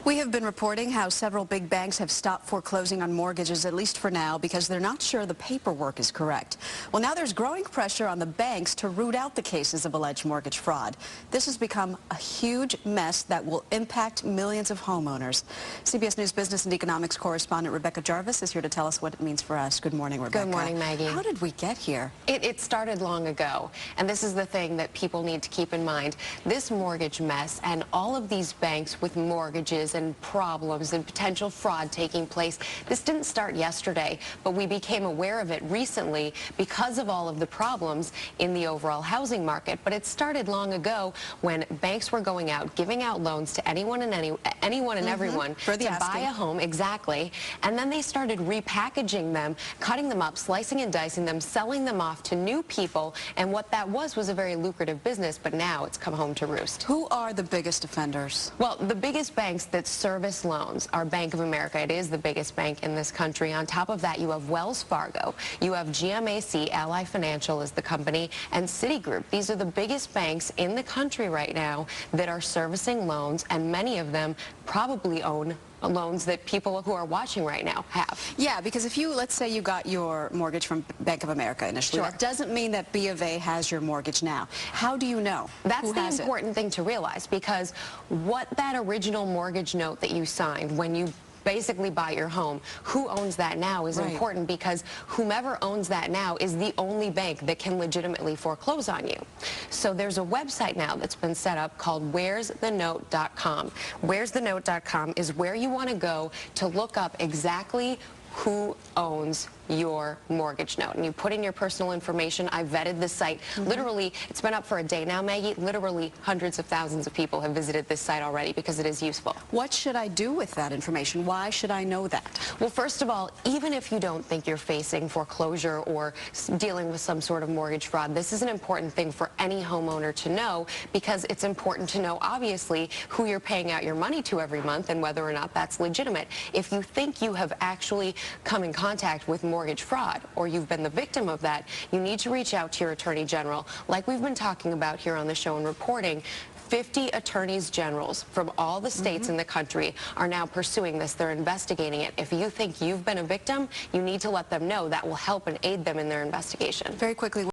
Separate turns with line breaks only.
We have been reporting how several big banks have stopped foreclosing on mortgages, at least for now, because they're not sure the paperwork is correct. Well, now there's growing pressure on the banks to root out the cases of alleged mortgage fraud. This has become a huge mess that will impact millions of homeowners. CBS News business and economics correspondent Rebecca Jarvis is here to tell us what it means for us. Good morning, Rebecca.
Good morning, Maggie.
How did we get here?
It started long ago, and this is the thing that people need to keep in mind. This mortgage mess and all of these banks with mortgages and problems and potential fraud taking place, this didn't start yesterday, but we became aware of it recently because of all of the problems in the overall housing market. But it started long ago when banks were going out, giving out loans to anyone and everyone to buy a home, exactly, and then they started repackaging them, cutting them up, slicing and dicing them, selling them off to new people, and what that was a very lucrative business, but now it's come home to roost.
Who are the biggest offenders?
Well, the biggest banks that service loans are Bank of America. It is the biggest bank in this country. On top of that, you have Wells Fargo, you have GMAC, Ally Financial is the company, and Citigroup. These are the biggest banks in the country right now that are servicing loans, and many of them probably own loans that people who are watching right now have.
Yeah, because if you, let's say you got your mortgage from Bank of America initially, that doesn't mean that B of A has your mortgage now. How do you know?
That's the important thing to realize, because what that original mortgage note that you signed when you basically buy your home, who owns that now is important, because whomever owns that now is the only bank that can legitimately foreclose on you. So there's a website now that's been set up called where'sthenote.com. Where'sthenote.com is where you want to go to look up exactly who owns your mortgage note, and you put in your personal information. I vetted this site. Literally, it's been up for a day now, Maggie. Literally hundreds of thousands of people have visited this site already because it is useful.
What should I do with that information? Why should I know that?
Well, first of all, even if you don't think you're facing foreclosure or dealing with some sort of mortgage fraud, this is an important thing for any homeowner to know, because it's important to know, obviously, who you're paying out your money to every month and whether or not that's legitimate. If you think you have actually come in contact with mortgage fraud, or you've been the victim of that, you need to reach out to your attorney general. Like we've been talking about here on the show and reporting, 50 attorneys generals from all the states in the country are now pursuing this. They're investigating it. If you think you've been a victim, you need to let them know. That will help and aid them in their investigation.
Very quickly.